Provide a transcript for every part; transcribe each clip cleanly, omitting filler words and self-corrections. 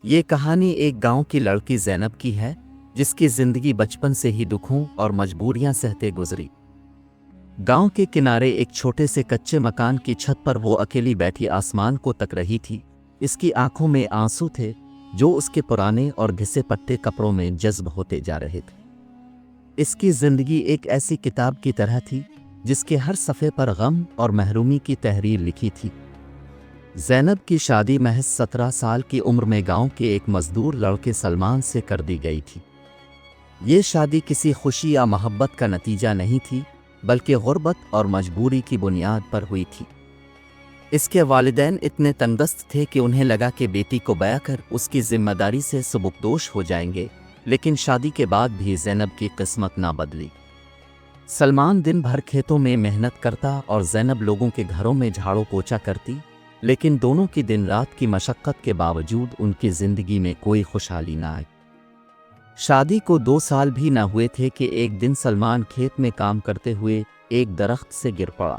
یہ کہانی ایک گاؤں کی لڑکی زینب کی ہے جس کی زندگی بچپن سے ہی دکھوں اور مجبوریاں سہتے گزری۔ گاؤں کے کنارے ایک چھوٹے سے کچے مکان کی چھت پر وہ اکیلی بیٹھی آسمان کو تک رہی تھی۔ اس کی آنکھوں میں آنسو تھے جو اس کے پرانے اور گھسے پٹے کپڑوں میں جذب ہوتے جا رہے تھے۔ اس کی زندگی ایک ایسی کتاب کی طرح تھی جس کے ہر صفحے پر غم اور محرومی کی تحریر لکھی تھی۔ زینب کی شادی محض 17 سال کی عمر میں گاؤں کے ایک مزدور لڑکے سلمان سے کر دی گئی تھی۔ یہ شادی کسی خوشی یا محبت کا نتیجہ نہیں تھی بلکہ غربت اور مجبوری کی بنیاد پر ہوئی تھی۔ اس کے والدین اتنے تنگدست تھے کہ انہیں لگا کہ بیٹی کو بیاہ کر اس کی ذمہ داری سے سبکدوش ہو جائیں گے، لیکن شادی کے بعد بھی زینب کی قسمت نہ بدلی۔ سلمان دن بھر کھیتوں میں محنت کرتا اور زینب لوگوں کے گھروں میں جھاڑو پوچھا کرتی، لیکن دونوں کی دن رات کی مشقت کے باوجود ان کی زندگی میں کوئی خوشحالی نہ آئی۔ شادی کو 2 سال بھی نہ ہوئے تھے کہ ایک دن سلمان کھیت میں کام کرتے ہوئے ایک درخت سے گر پڑا۔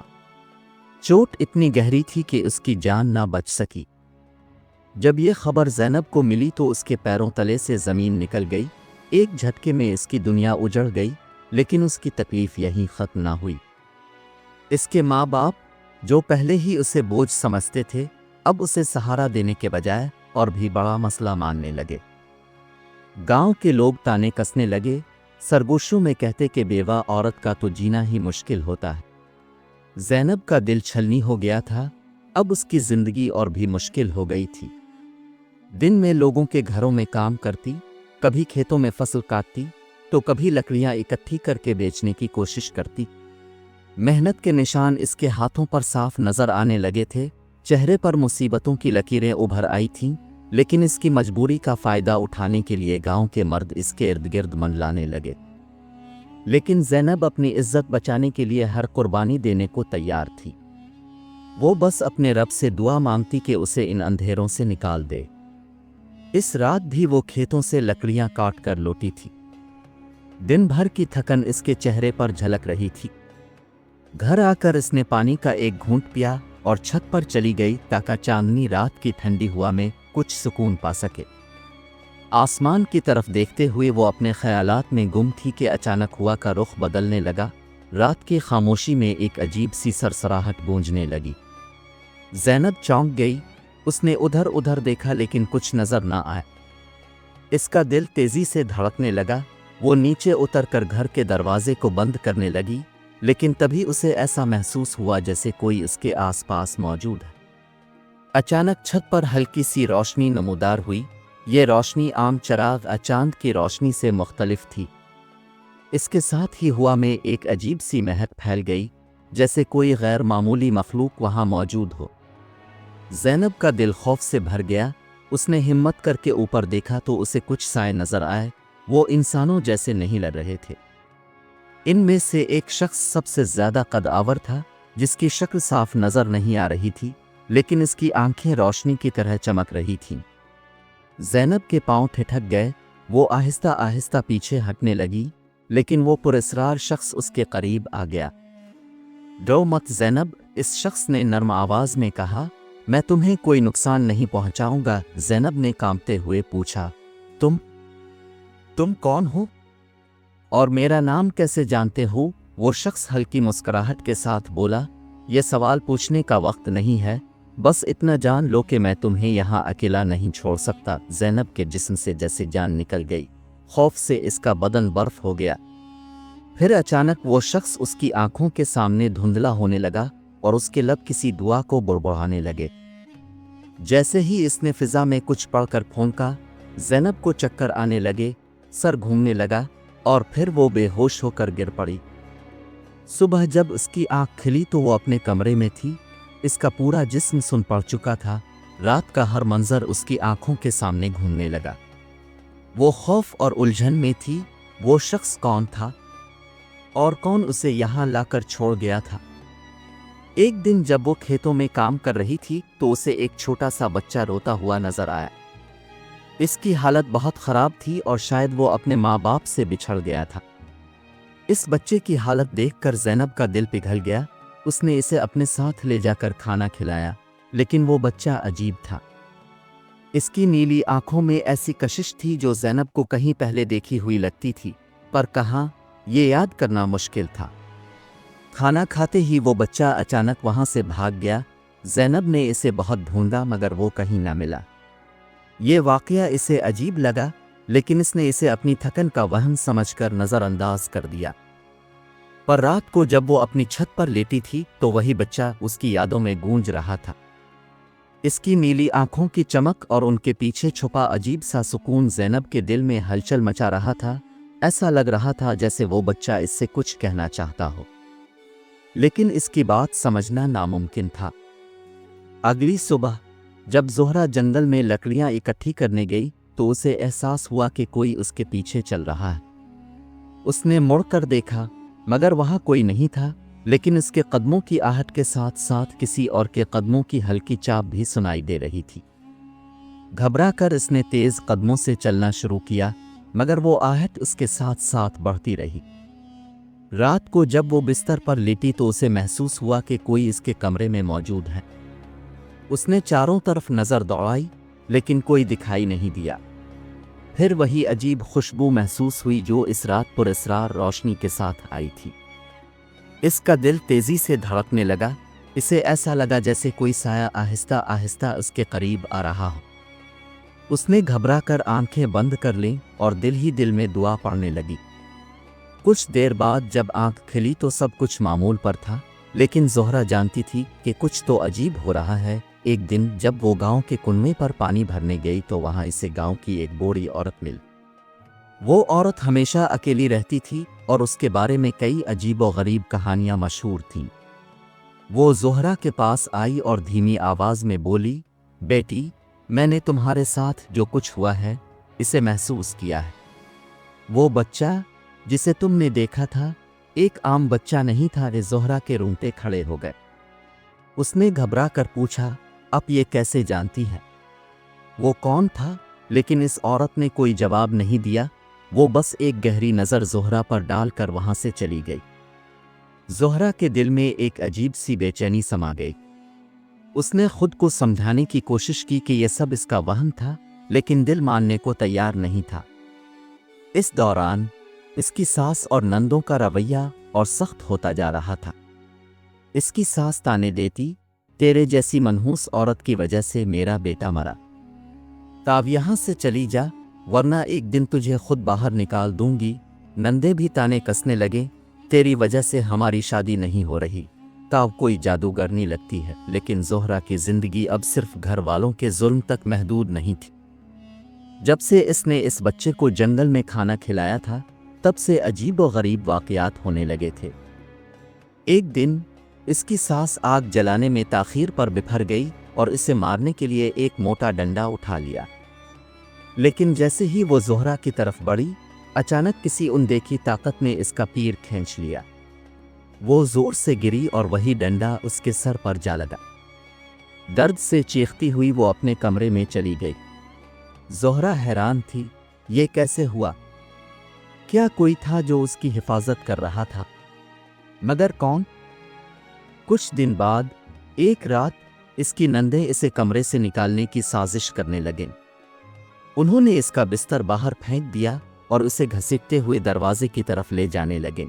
چوٹ اتنی گہری تھی کہ اس کی جان نہ بچ سکی۔ جب یہ خبر زینب کو ملی تو اس کے پیروں تلے سے زمین نکل گئی۔ ایک جھٹکے میں اس کی دنیا اجڑ گئی، لیکن اس کی تکلیف یہیں ختم نہ ہوئی۔ اس کے ماں باپ جو پہلے ہی اسے بوجھ سمجھتے تھے، اب اسے سہارا دینے کے بجائے اور بھی بڑا مسئلہ ماننے لگے۔ گاؤں کے لوگ تانے کسنے لگے، سرگوشوں میں کہتے کہ بیوہ عورت کا تو جینا ہی مشکل ہوتا ہے۔ زینب کا دل چھلنی ہو گیا تھا، اب اس کی زندگی اور بھی مشکل ہو گئی تھی۔ دن میں لوگوں کے گھروں میں کام کرتی، کبھی کھیتوں میں فصل کاٹتی تو کبھی لکڑیاں اکٹھی کر کے بیچنے کی کوشش کرتی۔ محنت کے نشان اس کے ہاتھوں پر صاف نظر آنے لگے تھے، چہرے پر مصیبتوں کی لکیریں ابھر آئی تھیں، لیکن اس کی مجبوری کا فائدہ اٹھانے کے لیے گاؤں کے مرد اس کے ارد گرد منڈلانے لگے۔ لیکن زینب اپنی عزت بچانے کے لیے ہر قربانی دینے کو تیار تھی۔ وہ بس اپنے رب سے دعا مانگتی کہ اسے ان اندھیروں سے نکال دے۔ اس رات بھی وہ کھیتوں سے لکڑیاں کاٹ کر لوٹی تھی۔ دن بھر کی تھکن اس کے چہرے پر جھلک رہی تھی۔ گھر آ کر اس نے پانی کا ایک گھونٹ پیا اور چھت پر چلی گئی تاکہ چاندنی رات کی ٹھنڈی ہوا میں کچھ سکون پا سکے۔ آسمان کی طرف دیکھتے ہوئے وہ اپنے خیالات میں گم تھی کہ اچانک ہوا کا رخ بدلنے لگا۔ رات کی خاموشی میں ایک عجیب سی سرسراہٹ گونجنے لگی۔ زینب چونک گئی، اس نے ادھر ادھر دیکھا لیکن کچھ نظر نہ آیا۔ اس کا دل تیزی سے دھڑکنے لگا، وہ نیچے اتر کر گھر کے دروازے کو بند کرنے لگی، لیکن تبھی اسے ایسا محسوس ہوا جیسے کوئی اس کے آس پاس موجود ہے۔ اچانک چھت پر ہلکی سی روشنی نمودار ہوئی۔ یہ روشنی عام چراغ چاند کی روشنی سے مختلف تھی۔ اس کے ساتھ ہی ہوا میں ایک عجیب سی مہک پھیل گئی، جیسے کوئی غیر معمولی مخلوق وہاں موجود ہو۔ زینب کا دل خوف سے بھر گیا۔ اس نے ہمت کر کے اوپر دیکھا تو اسے کچھ سائے نظر آئے، وہ انسانوں جیسے نہیں لڑ رہے تھے۔ ان میں سے ایک شخص سب سے زیادہ قد آور تھا، جس کی شکل صاف نظر نہیں آ رہی تھی، لیکن اس کی آنکھیں روشنی کی طرح چمک رہی تھیں۔ زینب کے پاؤں ٹھٹک گئے، وہ آہستہ آہستہ پیچھے ہٹنے لگی، لیکن وہ پراسرار شخص اس کے قریب آ گیا۔ ڈرو مت زینب، اس شخص نے نرم آواز میں کہا، میں تمہیں کوئی نقصان نہیں پہنچاؤں گا۔ زینب نے کانپتے ہوئے پوچھا، تم کون ہو اور میرا نام کیسے جانتے ہو؟ وہ شخص ہلکی مسکراہٹ کے ساتھ بولا، یہ سوال پوچھنے کا وقت نہیں ہے، بس اتنا جان لو کہ میں تمہیں یہاں اکیلا نہیں چھوڑ سکتا۔ زینب کے جسم سے جیسے جان نکل گئی، خوف سے اس کا بدن برف ہو گیا۔ پھر اچانک وہ شخص اس کی آنکھوں کے سامنے دھندلا ہونے لگا اور اس کے لب کسی دعا کو بڑبڑانے لگے۔ جیسے ہی اس نے فضا میں کچھ پڑھ کر پھونکا، زینب کو چکر آنے لگے، سر گھومنے لگا اور پھر وہ بے ہوش ہو کر گر پڑی۔ صبح جب اس کی آنکھ کھلی تو وہ اپنے کمرے میں تھی۔ اس کا پورا جسم سن پڑ چکا تھا، رات کا ہر منظر اس کی آنکھوں کے سامنے گھومنے لگا۔ وہ خوف اور الجھن میں تھی، وہ شخص کون تھا اور کون اسے یہاں لا کر چھوڑ گیا تھا؟ ایک دن جب وہ کھیتوں میں کام کر رہی تھی تو اسے ایک چھوٹا سا بچہ روتا ہوا نظر آیا۔ اس کی حالت بہت خراب تھی اور شاید وہ اپنے ماں باپ سے بچھڑ گیا تھا۔ اس بچے کی حالت دیکھ کر زینب کا دل پگھل گیا۔ اس نے اسے اپنے ساتھ لے جا کر کھانا کھلایا، لیکن وہ بچہ عجیب تھا۔ اس کی نیلی آنکھوں میں ایسی کشش تھی جو زینب کو کہیں پہلے دیکھی ہوئی لگتی تھی، پر کہاں یہ یاد کرنا مشکل تھا۔ کھانا کھاتے ہی وہ بچہ اچانک وہاں سے بھاگ گیا۔ زینب نے اسے بہت ڈھونڈا مگر وہ کہیں نہ ملا۔ یہ واقعہ اسے عجیب لگا، لیکن اس نے اسے اپنی تھکن کا وہم سمجھ کر نظر انداز کر دیا۔ پر رات کو جب وہ اپنی چھت پر لیٹی تھی تو وہی بچہ اس کی یادوں میں گونج رہا تھا۔ اس کی نیلی آنکھوں کی چمک اور ان کے پیچھے چھپا عجیب سا سکون زینب کے دل میں ہلچل مچا رہا تھا۔ ایسا لگ رہا تھا جیسے وہ بچہ اس سے کچھ کہنا چاہتا ہو، لیکن اس کی بات سمجھنا ناممکن تھا۔ اگلی صبح جب زہرہ جنگل میں لکڑیاں اکٹھی کرنے گئی تو اسے احساس ہوا کہ کوئی اس کے پیچھے چل رہا ہے۔ اس نے مڑ کر دیکھا مگر وہاں کوئی نہیں تھا، لیکن اس کے قدموں کی آہٹ کے ساتھ ساتھ کسی اور کے قدموں کی ہلکی چاپ بھی سنائی دے رہی تھی۔ گھبرا کر اس نے تیز قدموں سے چلنا شروع کیا، مگر وہ آہٹ اس کے ساتھ ساتھ بڑھتی رہی۔ رات کو جب وہ بستر پر لیٹی تو اسے محسوس ہوا کہ کوئی اس کے کمرے میں موجود ہے۔ اس نے چاروں طرف نظر دوڑائی لیکن کوئی دکھائی نہیں دیا۔ پھر وہی عجیب خوشبو محسوس ہوئی جو اس رات پر اسرار روشنی کے ساتھ آئی تھی۔ اس کا دل تیزی سے دھڑکنے لگا۔ اسے ایسا لگا جیسے کوئی سایہ آہستہ آہستہ اس کے قریب آ رہا ہو۔ اس نے گھبرا کر آنکھیں بند کر لیں اور دل ہی دل میں دعا پڑھنے لگی۔ کچھ دیر بعد جب آنکھ کھلی تو سب کچھ معمول پر تھا، لیکن زہرہ جانتی تھی کہ کچھ تو عجیب ہو رہا ہے۔ ایک دن جب وہ گاؤں کے کنویں پر پانی بھرنے گئی تو وہاں اسے گاؤں کی ایک بوڑھی عورت ملی۔ وہ عورت ہمیشہ اکیلی رہتی تھی اور اس کے بارے میں کئی عجیب و غریب کہانیاں مشہور تھیں۔ وہ زہرہ کے پاس آئی اور دھیمی آواز میں بولی، بیٹی، میں نے تمہارے ساتھ جو کچھ ہوا ہے اسے محسوس کیا ہے۔ وہ بچہ جسے تم نے دیکھا تھا ایک عام بچہ نہیں تھا۔ زہرہ کے رونگٹے کھڑے ہو گئے۔ اس نے گھبرا کر پوچھا، اب یہ کیسے جانتی ہے؟ وہ کون تھا؟ لیکن اس عورت نے کوئی جواب نہیں دیا۔ وہ بس ایک گہری نظر زہرہ پر ڈال کر وہاں سے چلی گئی۔ زہرہ کے دل میں ایک عجیب سی بے چینی سما گئی۔ اس نے خود کو سمجھانے کی کوشش کی کہ یہ سب اس کا وہم تھا، لیکن دل ماننے کو تیار نہیں تھا۔ اس دوران اس کی ساس اور نندوں کا رویہ اور سخت ہوتا جا رہا تھا۔ اس کی ساس تانے دیتی، تیرے جیسی منحوس عورت کی وجہ سے میرا بیٹا مرا، تاب یہاں سے چلی جا ورنہ ایک دن تجھے خود باہر نکال دوں گی۔ نندے بھی تانے کسنے لگے، تیری وجہ سے ہماری شادی نہیں ہو رہی، تاب کوئی جادوگرنی لگتی ہے۔ لیکن زہرہ کی زندگی اب صرف گھر والوں کے ظلم تک محدود نہیں تھی۔ جب سے اس نے اس بچے کو جنگل میں کھانا کھلایا تھا تب سے عجیب و غریب واقعات ہونے لگے تھے۔ ایک دن اس کی ساس آگ جلانے میں تاخیر پر بپھر گئی اور اسے مارنے کے لیے ایک موٹا ڈنڈا اٹھا لیا، لیکن جیسے ہی وہ زہرہ کی طرف بڑھی اچانک کسی اندیکھی طاقت نے اس کا پیر کھینچ لیا۔ وہ زور سے گری اور وہی ڈنڈا اس کے سر پر جا لگا۔ درد سے چیختی ہوئی وہ اپنے کمرے میں چلی گئی۔ زہرہ حیران تھی، یہ کیسے ہوا؟ کیا کوئی تھا جو اس کی حفاظت کر رہا تھا؟ مگر کون؟ کچھ دن بعد ایک رات اس کی نندیں اسے کمرے سے نکالنے کی سازش کرنے لگیں۔ انہوں نے اس کا بستر باہر پھینک دیا اور اسے گھسیٹتے ہوئے دروازے کی طرف لے جانے لگیں۔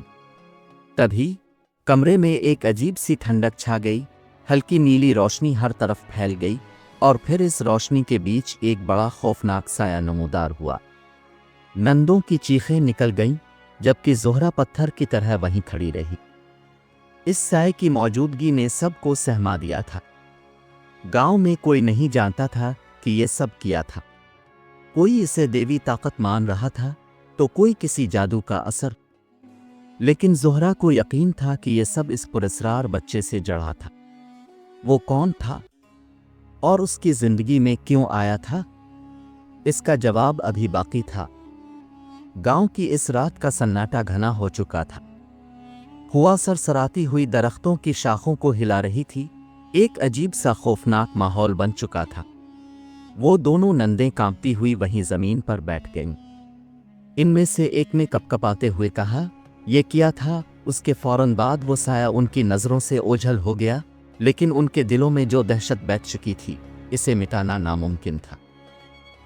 تبھی کمرے میں ایک عجیب سی ٹھنڈک چھا گئی، ہلکی نیلی روشنی ہر طرف پھیل گئی اور پھر اس روشنی کے بیچ ایک بڑا خوفناک سایہ نمودار ہوا۔ نندوں کی چیخیں نکل گئیں جبکہ زہرہ پتھر کی طرح وہیں کھڑی رہی۔ اس سائے کی موجودگی نے سب کو سہما دیا تھا۔ گاؤں میں کوئی نہیں جانتا تھا کہ یہ سب کیا تھا۔ کوئی اسے دیوی طاقت مان رہا تھا تو کوئی کسی جادو کا اثر، لیکن زہرہ کو یقین تھا کہ یہ سب اس پراسرار بچے سے جڑا تھا۔ وہ کون تھا اور اس کی زندگی میں کیوں آیا تھا؟ اس کا جواب ابھی باقی تھا۔ گاؤں کی اس رات کا سناٹا گھنا ہو چکا تھا۔ ہوا سرسراتی ہوئی درختوں کی شاخوں کو ہلا رہی تھی۔ ایک عجیب سا خوفناک ماحول بن چکا تھا۔ وہ دونوں نندیں کانپتی ہوئی وہیں زمین پر بیٹھ گئیں۔ ان میں سے ایک نے کپکپاتے ہوئے کہا، یہ کیا تھا؟ اس کے فوراً بعد وہ سایہ ان کی نظروں سے اوجھل ہو گیا، لیکن ان کے دلوں میں جو دہشت بیٹھ چکی تھی اسے مٹانا ناممکن تھا۔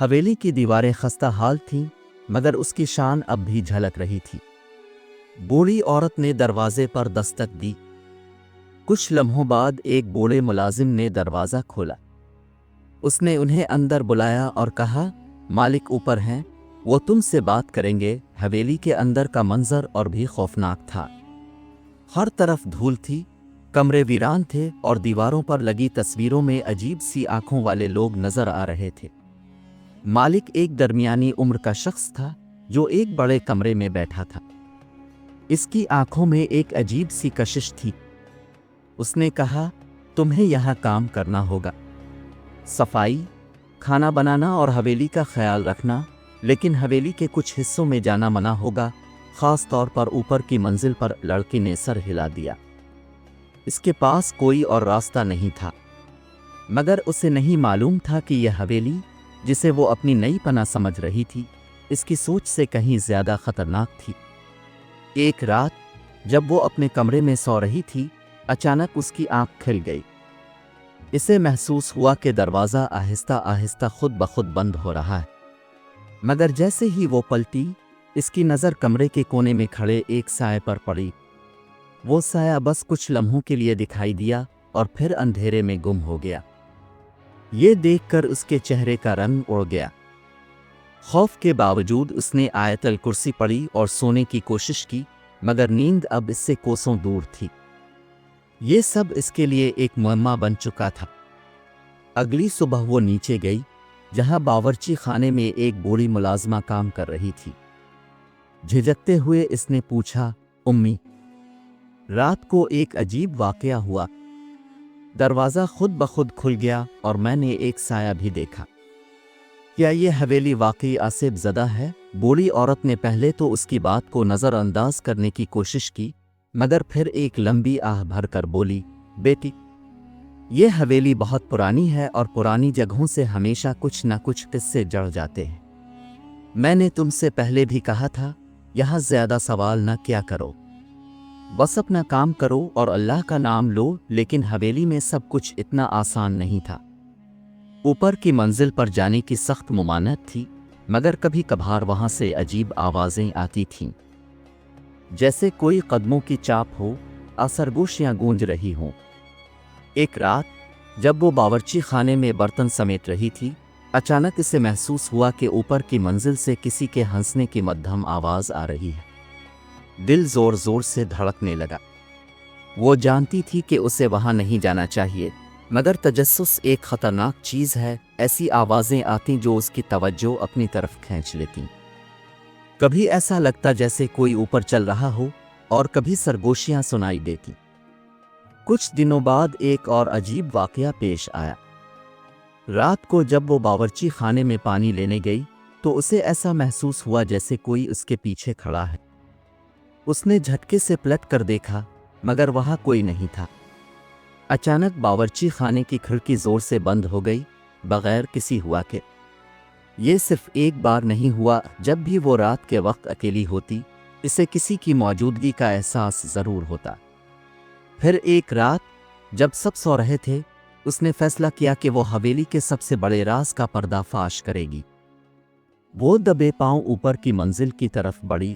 حویلی کی دیواریں خستہ حال تھیں مگر اس کی شان اب بھی جھلک رہی تھی۔ بوڑھی عورت نے دروازے پر دستک دی۔ کچھ لمحوں بعد ایک بوڑھے ملازم نے دروازہ کھولا۔ اس نے انہیں اندر بلایا اور کہا، مالک اوپر ہیں، وہ تم سے بات کریں گے۔ حویلی کے اندر کا منظر اور بھی خوفناک تھا۔ ہر طرف دھول تھی، کمرے ویران تھے اور دیواروں پر لگی تصویروں میں عجیب سی آنکھوں والے لوگ نظر آ رہے تھے۔ مالک ایک درمیانی عمر کا شخص تھا جو ایک بڑے کمرے میں بیٹھا تھا۔ اس کی آنکھوں میں ایک عجیب سی کشش تھی۔ اس نے کہا، تمہیں یہاں کام کرنا ہوگا، صفائی، کھانا بنانا اور حویلی کا خیال رکھنا، لیکن حویلی کے کچھ حصوں میں جانا منع ہوگا، خاص طور پر اوپر کی منزل پر۔ لڑکی نے سر ہلا دیا۔ اس کے پاس کوئی اور راستہ نہیں تھا، مگر اسے نہیں معلوم تھا کہ یہ حویلی جسے وہ اپنی نئی پناہ سمجھ رہی تھی، اس کی سوچ سے کہیں زیادہ خطرناک تھی۔ ایک رات جب وہ اپنے کمرے میں سو رہی تھی، اچانک اس کی آنکھ کھل گئی۔ اسے محسوس ہوا کہ دروازہ آہستہ آہستہ خود بخود بند ہو رہا ہے، مگر جیسے ہی وہ پلٹی، اس کی نظر کمرے کے کونے میں کھڑے ایک سائے پر پڑی۔ وہ سایہ بس کچھ لمحوں کے لیے دکھائی دیا اور پھر اندھیرے میں گم ہو گیا۔ یہ دیکھ کر اس کے چہرے کا رنگ اڑ گیا۔ خوف کے باوجود اس نے آیت الکرسی پڑھی اور سونے کی کوشش کی، مگر نیند اب اس سے کوسوں دور تھی۔ یہ سب اس کے لیے ایک معمہ بن چکا تھا۔ اگلی صبح وہ نیچے گئی جہاں باورچی خانے میں ایک بوڑھی ملازمہ کام کر رہی تھی۔ جھجکتے ہوئے اس نے پوچھا، امی، رات کو ایک عجیب واقعہ ہوا۔ دروازہ خود بخود کھل گیا اور میں نے ایک سایہ بھی دیکھا۔ کیا یہ حویلی واقعی آسیب زدہ ہے؟ بوڑھی عورت نے پہلے تو اس کی بات کو نظر انداز کرنے کی کوشش کی، مگر پھر ایک لمبی آہ بھر کر بولی، بیٹی، یہ حویلی بہت پرانی ہے اور پرانی جگہوں سے ہمیشہ کچھ نہ کچھ قصے جڑ جاتے ہیں۔ میں نے تم سے پہلے بھی کہا تھا، یہاں زیادہ سوال نہ کیا کرو، بس اپنا کام کرو اور اللہ کا نام لو۔ لیکن حویلی میں سب کچھ اتنا آسان نہیں تھا۔ اوپر کی منزل پر جانے کی سخت ممانعت تھی، مگر کبھی کبھار وہاں سے عجیب آوازیں آتی تھیں، جیسے کوئی قدموں کی چاپ ہو، سرگوشیاں گونج رہی ہوں۔ ایک رات جب وہ باورچی خانے میں برتن سمیٹ رہی تھی، اچانک اسے محسوس ہوا کہ اوپر کی منزل سے کسی کے ہنسنے کی مدھم آواز آ رہی ہے۔ دل زور زور سے دھڑکنے لگا۔ وہ جانتی تھی کہ اسے وہاں نہیں جانا چاہیے، مگر تجسس ایک خطرناک چیز ہے۔ ایسی آوازیں آتیں جو اس کی توجہ اپنی طرف کھینچ لیتیں۔ کبھی ایسا لگتا جیسے کوئی اوپر چل رہا ہو، اور کبھی سرگوشیاں سنائی دیتی۔ کچھ دنوں بعد ایک اور عجیب واقعہ پیش آیا۔ رات کو جب وہ باورچی خانے میں پانی لینے گئی تو اسے ایسا محسوس ہوا جیسے کوئی اس کے پیچھے کھڑا ہے۔ اس نے جھٹکے سے پلٹ کر دیکھا، مگر وہاں کوئی نہیں تھا۔ اچانک باورچی خانے کی کھڑکی زور سے بند ہو گئی، بغیر کسی ہوا کے۔ یہ صرف ایک بار نہیں ہوا، جب بھی وہ رات کے وقت اکیلی ہوتی، اسے کسی کی موجودگی کا احساس ضرور ہوتا۔ پھر ایک رات جب سب سو رہے تھے، اس نے فیصلہ کیا کہ وہ حویلی کے سب سے بڑے راز کا پردہ فاش کرے گی۔ وہ دبے پاؤں اوپر کی منزل کی طرف بڑھی۔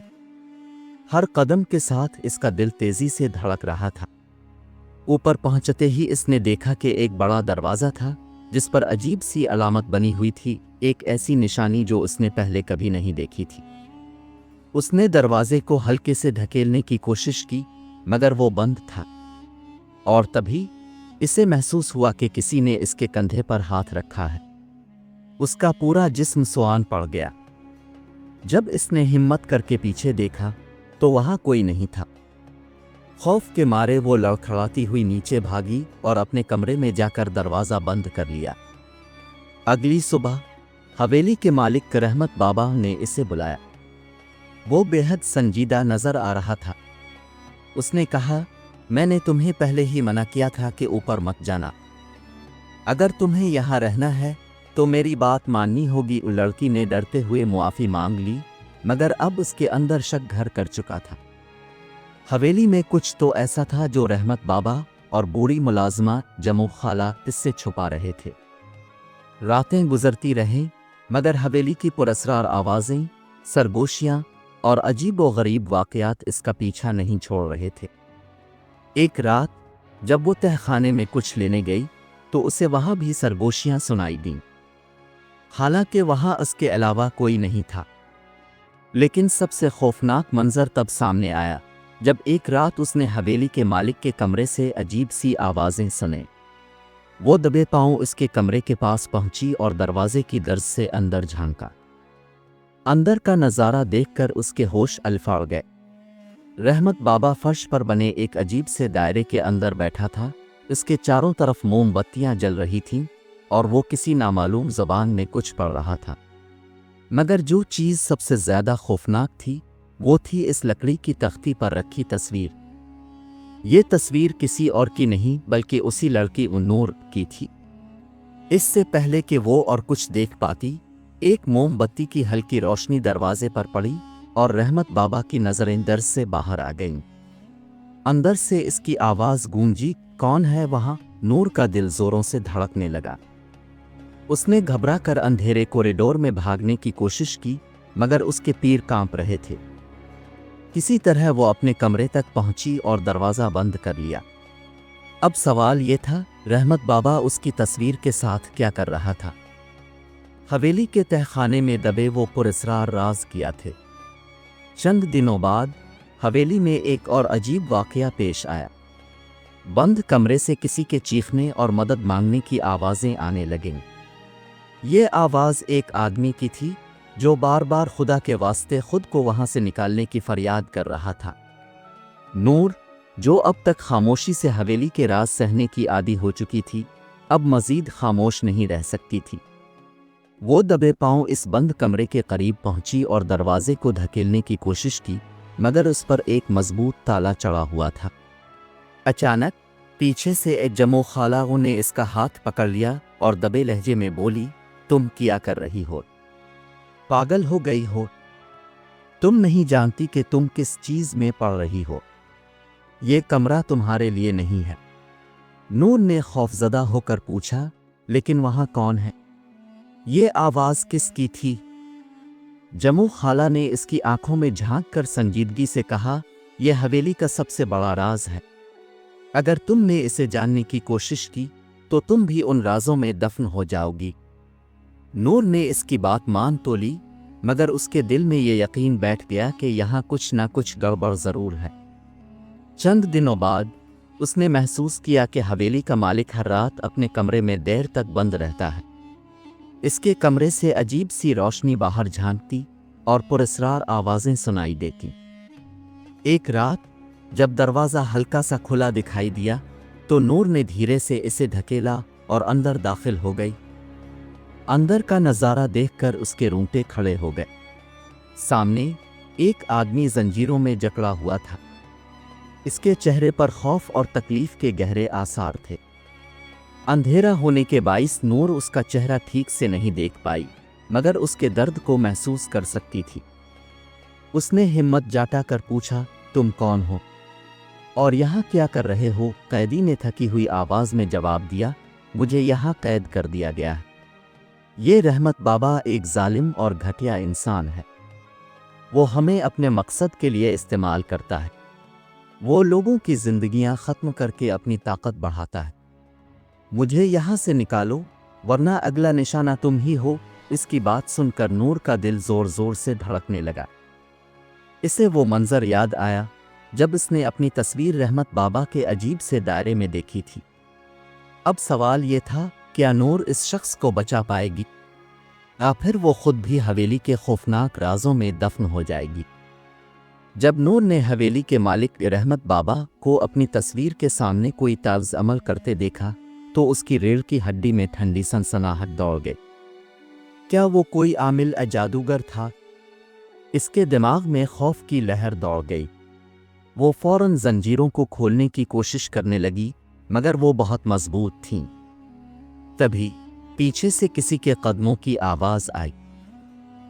ہر قدم کے ساتھ اس کا دل تیزی سے دھڑک رہا تھا۔ اوپر پہنچتے ہی اس نے دیکھا کہ ایک بڑا دروازہ تھا جس پر عجیب سی علامت بنی ہوئی تھی، ایک ایسی نشانی جو اس نے پہلے کبھی نہیں دیکھی تھی۔ اس نے دروازے کو ہلکے سے دھکیلنے کی کوشش کی، مگر وہ بند تھا، اور تبھی اسے محسوس ہوا کہ کسی نے اس کے کندھے پر ہاتھ رکھا ہے۔ اس کا پورا جسم سوان پڑ گیا۔ جب اس نے ہمت کر کے پیچھے دیکھا تو وہاں کوئی نہیں تھا۔ خوف کے مارے وہ لڑکھڑاتی ہوئی نیچے بھاگی اور اپنے کمرے میں جا کر دروازہ بند کر لیا۔ اگلی صبح حویلی کے مالک رحمت بابا نے اسے بلایا۔ وہ بے حد سنجیدہ نظر آ رہا تھا۔ اس نے کہا، میں نے تمہیں پہلے ہی منع کیا تھا کہ اوپر مت جانا۔ اگر تمہیں یہاں رہنا ہے تو میری بات ماننی ہوگی۔ لڑکی نے ڈرتے ہوئے معافی مانگ لی، مگر اب اس کے اندر شک گھر کر چکا تھا۔ حویلی میں کچھ تو ایسا تھا جو رحمت بابا اور بوڑھی ملازمہ جمو خالہ اس سے چھپا رہے تھے۔ راتیں گزرتی رہیں، مگر حویلی کی پراسرار آوازیں، سرگوشیاں اور عجیب و غریب واقعات اس کا پیچھا نہیں چھوڑ رہے تھے۔ ایک رات جب وہ تہ خانے میں کچھ لینے گئی تو اسے وہاں بھی سرگوشیاں سنائی دیں، حالانکہ وہاں اس کے علاوہ کوئی نہیں تھا۔ لیکن سب سے خوفناک منظر تب سامنے آیا جب ایک رات اس نے حویلی کے مالک کے کمرے سے عجیب سی آوازیں سنیں۔ وہ دبے پاؤں اس کے کمرے کے پاس پہنچی اور دروازے کی درز سے اندر جھانکا۔ اندر کا نظارہ دیکھ کر اس کے ہوش الفاڑ گئے۔ رحمت بابا فرش پر بنے ایک عجیب سے دائرے کے اندر بیٹھا تھا۔ اس کے چاروں طرف موم بتیاں جل رہی تھیں اور وہ کسی نامعلوم زبان میں کچھ پڑھ رہا تھا۔ مگر جو چیز سب سے زیادہ خوفناک تھی وہ تھی اس لکڑی کی تختی پر رکھی تصویر۔ یہ تصویر کسی اور کی نہیں بلکہ اسی لڑکی نور کی تھی۔ اس سے پہلے کہ وہ اور کچھ دیکھ پاتی، ایک موم بتی کی ہلکی روشنی دروازے پر پڑی اور رحمت بابا کی نظریں درز سے باہر آ گئیں۔ اندر سے اس کی آواز گونجی، کون ہے وہاں؟ نور کا دل زوروں سے دھڑکنے لگا۔ اس نے گھبرا کر اندھیرے کوریڈور میں بھاگنے کی کوشش کی مگر اس کے پیر کانپ رہے تھے۔ کسی طرح وہ اپنے کمرے تک پہنچی اور دروازہ بند کر لیا۔ اب سوال یہ تھا، رحمت بابا اس کی تصویر کے ساتھ کیا کر رہا تھا؟ حویلی کے تہ خانے میں دبے وہ پراسرار راز کیا تھے۔ چند دنوں بعد حویلی میں ایک اور عجیب واقعہ پیش آیا۔ بند کمرے سے کسی کے چیخنے اور مدد مانگنے کی آوازیں آنے لگیں۔ یہ آواز ایک آدمی کی تھی جو بار بار خدا کے واسطے خود کو وہاں سے نکالنے کی فریاد کر رہا تھا۔ نور، جو اب تک خاموشی سے حویلی کے راز سہنے کی عادی ہو چکی تھی، اب مزید خاموش نہیں رہ سکتی تھی۔ وہ دبے پاؤں اس بند کمرے کے قریب پہنچی اور دروازے کو دھکیلنے کی کوشش کی مگر اس پر ایک مضبوط تالا چڑھا ہوا تھا۔ اچانک پیچھے سے ایک جمو خالہ نے اس کا ہاتھ پکڑ لیا اور دبے لہجے میں بولی، تم کیا کر رہی ہو؟ پاگل ہو گئی ہو؟ تم نہیں جانتی کہ تم کس چیز میں پڑ رہی ہو؟ یہ کمرہ تمہارے لیے نہیں ہے۔ نور نے خوفزدہ ہو کر پوچھا، لیکن وہاں کون ہے؟ یہ آواز کس کی تھی؟ جمو خالہ نے اس کی آنکھوں میں جھانک کر سنجیدگی سے کہا، یہ حویلی کا سب سے بڑا راز ہے۔ اگر تم نے اسے جاننے کی کوشش کی تو تم بھی ان رازوں میں دفن ہو جاؤ گی۔ نور نے اس کی بات مان تو لی مگر اس کے دل میں یہ یقین بیٹھ گیا کہ یہاں کچھ نہ کچھ گڑبڑ ضرور ہے۔ چند دنوں بعد اس نے محسوس کیا کہ حویلی کا مالک ہر رات اپنے کمرے میں دیر تک بند رہتا ہے۔ اس کے کمرے سے عجیب سی روشنی باہر جھانکتی اور پراسرار آوازیں سنائی دیتی۔ ایک رات جب دروازہ ہلکا سا کھلا دکھائی دیا تو نور نے دھیرے سے اسے دھکیلا اور اندر داخل ہو گئی۔ اندر کا نظارہ دیکھ کر اس کے رونگٹے کھڑے ہو گئے۔ سامنے ایک آدمی زنجیروں میں جکڑا ہوا تھا۔ اس کے چہرے پر خوف اور تکلیف کے گہرے آثار تھے۔ اندھیرا ہونے کے باعث نور اس کا چہرہ ٹھیک سے نہیں دیکھ پائی مگر اس کے درد کو محسوس کر سکتی تھی۔ اس نے ہمت جاٹا کر پوچھا، تم کون ہو اور یہاں کیا کر رہے ہو؟ قیدی نے تھکی ہوئی آواز میں جواب دیا، مجھے یہاں قید کر دیا گیا ہے۔ یہ رحمت بابا ایک ظالم اور گھٹیا انسان ہے۔ وہ ہمیں اپنے مقصد کے لیے استعمال کرتا ہے۔ وہ لوگوں کی زندگیاں ختم کر کے اپنی طاقت بڑھاتا ہے۔ مجھے یہاں سے نکالو ورنہ اگلا نشانہ تم ہی ہو۔ اس کی بات سن کر نور کا دل زور زور سے دھڑکنے لگا۔ اسے وہ منظر یاد آیا جب اس نے اپنی تصویر رحمت بابا کے عجیب سے دائرے میں دیکھی تھی۔ اب سوال یہ تھا، کیا نور اس شخص کو بچا پائے گی یا پھر وہ خود بھی حویلی کے خوفناک رازوں میں دفن ہو جائے گی؟ جب نور نے حویلی کے مالک رحمت بابا کو اپنی تصویر کے سامنے کوئی طرز عمل کرتے دیکھا تو اس کی ریڑھ کی ہڈی میں ٹھنڈی سنسناہٹ دوڑ گئی۔ کیا وہ کوئی عامل جادوگر تھا؟ اس کے دماغ میں خوف کی لہر دوڑ گئی۔ وہ فوراً زنجیروں کو کھولنے کی کوشش کرنے لگی مگر وہ بہت مضبوط تھیں۔ تبھی پیچھے سے کسی کے قدموں کی آواز آئی۔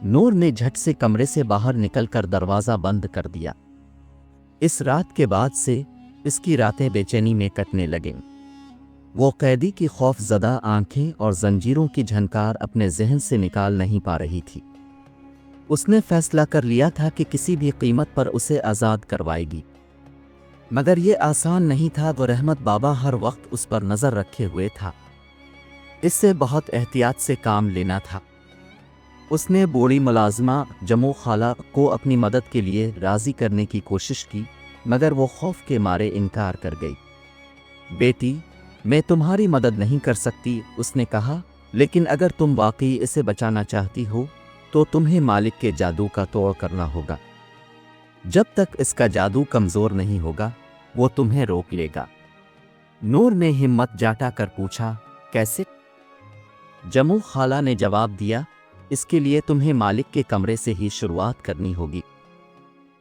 نور نے جھٹ سے کمرے سے باہر نکل کر دروازہ بند کر دیا۔ اس رات کے بعد سے اس کی راتیں بے چینی میں کٹنے لگیں۔ وہ قیدی کی خوف زدہ آنکھیں اور زنجیروں کی جھنکار اپنے ذہن سے نکال نہیں پا رہی تھی۔ اس نے فیصلہ کر لیا تھا کہ کسی بھی قیمت پر اسے آزاد کروائے گی، مگر یہ آسان نہیں تھا۔ وہ رحمت بابا ہر وقت اس پر نظر رکھے ہوئے تھا، اس سے بہت احتیاط سے کام لینا تھا۔ اس نے بوڑھی ملازمہ جمو خالہ کو اپنی مدد کے لیے راضی کرنے کی کوشش کی، مگر وہ خوف کے مارے انکار کر گئی۔ بیٹی، میں تمہاری مدد نہیں کر سکتی، اس نے کہا، لیکن اگر تم واقعی اسے بچانا چاہتی ہو تو تمہیں مالک کے جادو کا توڑ کرنا ہوگا۔ جب تک اس کا جادو کمزور نہیں ہوگا وہ تمہیں روک لے گا۔ نور نے ہمت جاٹا کر پوچھا، کیسے؟ جمو خالہ نے جواب دیا، اس کے لیے تمہیں مالک کے کمرے سے ہی شروعات کرنی ہوگی،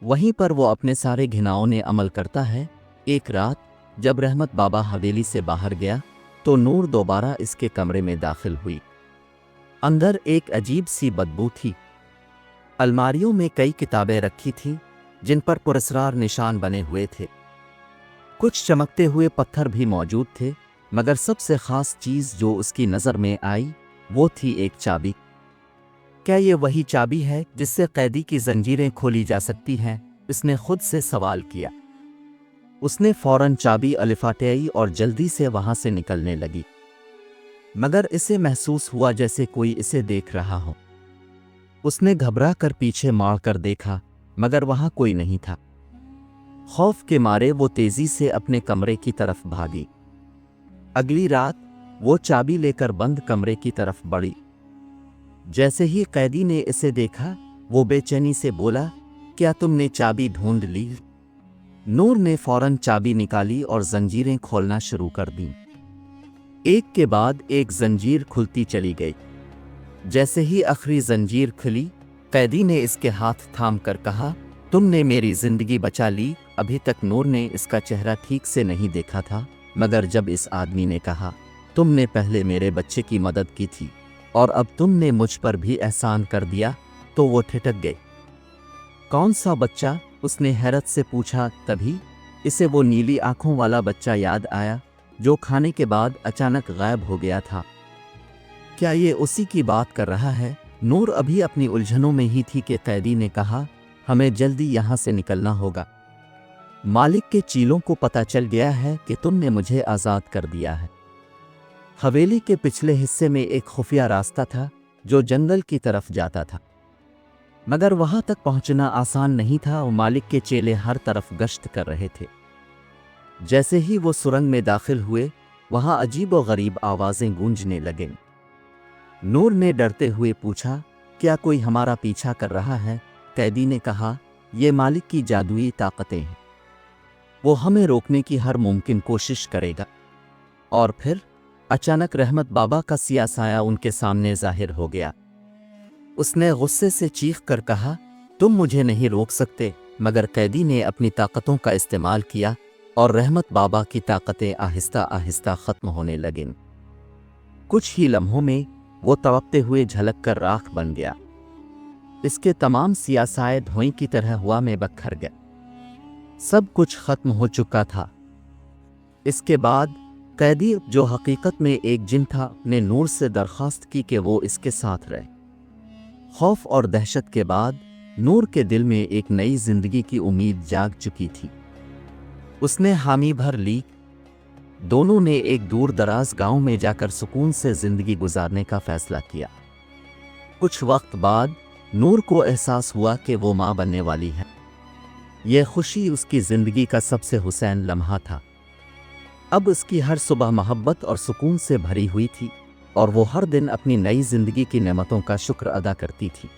وہیں پر وہ اپنے سارے گھناؤنے عمل کرتا ہے۔ ایک رات جب رحمت بابا حویلی سے باہر گیا تو نور دوبارہ اس کے کمرے میں داخل ہوئی۔ اندر ایک عجیب سی بدبو تھی۔ الماریوں میں کئی کتابیں رکھی تھیں جن پر پراسرار نشان بنے ہوئے تھے، کچھ چمکتے ہوئے پتھر بھی موجود تھے، مگر سب سے خاص چیز جو اس کی نظر میں آئی وہ تھی ایک چابی۔ کیا یہ وہی چابی ہے جس سے قیدی کی زنجیریں کھولی جا سکتی ہیں؟ اس نے خود سے سوال کیا۔ اس نے فوراً چابی الفاٹائی اور جلدی سے وہاں سے نکلنے لگی، مگر اسے محسوس ہوا جیسے کوئی اسے دیکھ رہا ہو۔ اس نے گھبرا کر پیچھے مڑ کر دیکھا، مگر وہاں کوئی نہیں تھا۔ خوف کے مارے وہ تیزی سے اپنے کمرے کی طرف بھاگی۔ اگلی رات وہ چابی لے کر بند کمرے کی طرف بڑھی۔ جیسے ہی قیدی نے اسے دیکھا وہ بے چینی سے بولا، کیا تم نے چابی ڈھونڈ لی؟ نور نے فوراً چابی نکالی اور زنجیریں کھولنا شروع کر دیں۔ ایک کے بعد ایک زنجیر کھلتی چلی گئی۔ جیسے ہی آخری زنجیر کھلی قیدی نے اس کے ہاتھ تھام کر کہا، تم نے میری زندگی بچا لی۔ ابھی تک نور نے اس کا چہرہ ٹھیک سے نہیں دیکھا تھا، مگر جب اس آدمی نے کہا، تم نے پہلے میرے بچے کی مدد کی تھی اور اب تم نے مجھ پر بھی احسان کر دیا، تو وہ ٹھٹک گئے۔ کون سا بچہ؟ اس نے حیرت سے پوچھا۔ تبھی اسے وہ نیلی آنکھوں والا بچہ یاد آیا جو کھانے کے بعد اچانک غائب ہو گیا تھا۔ کیا یہ اسی کی بات کر رہا ہے؟ نور ابھی اپنی الجھنوں میں ہی تھی کہ قیدی نے کہا، ہمیں جلدی یہاں سے نکلنا ہوگا۔ مالک کے چیلوں کو پتہ چل گیا ہے کہ تم نے مجھے آزاد کر دیا ہے۔ حویلی کے پچھلے حصے میں ایک خفیہ راستہ تھا جو جنگل کی طرف جاتا تھا، مگر وہاں تک پہنچنا آسان نہیں تھا اور مالک کے چیلے ہر طرف گشت کر رہے تھے۔ جیسے ہی وہ سرنگ میں داخل ہوئے وہاں عجیب و غریب آوازیں گونجنے لگیں۔ نور نے ڈرتے ہوئے پوچھا، کیا کوئی ہمارا پیچھا کر رہا ہے؟ قیدی نے کہا، یہ مالک کی جادوئی طاقتیں ہیں، وہ ہمیں روکنے کی ہر ممکن کوشش کرے گا۔ اور پھر اچانک رحمت بابا کا سیاہ سایہ ان کے سامنے ظاہر ہو گیا۔ اس نے غصے سے چیخ کر کہا، تم مجھے نہیں روک سکتے، مگر قیدی نے اپنی طاقتوں کا استعمال کیا اور رحمت بابا کی طاقتیں آہستہ آہستہ ختم ہونے لگیں۔ کچھ ہی لمحوں میں وہ تڑپتے ہوئے جھلک کر راکھ بن گیا۔ اس کے تمام سیاہ سائے دھوئیں کی طرح ہوا میں بکھر گئے۔ سب کچھ ختم ہو چکا تھا۔ اس کے بعد قیدی، جو حقیقت میں ایک جن تھا، نے نور سے درخواست کی کہ وہ اس کے ساتھ رہے۔ خوف اور دہشت کے بعد نور کے دل میں ایک نئی زندگی کی امید جاگ چکی تھی۔ اس نے حامی بھر لی۔ دونوں نے ایک دور دراز گاؤں میں جا کر سکون سے زندگی گزارنے کا فیصلہ کیا۔ کچھ وقت بعد نور کو احساس ہوا کہ وہ ماں بننے والی ہے۔ یہ خوشی اس کی زندگی کا سب سے حسین لمحہ تھا۔ اب اس کی ہر صبح محبت اور سکون سے بھری ہوئی تھی اور وہ ہر دن اپنی نئی زندگی کی نعمتوں کا شکر ادا کرتی تھی۔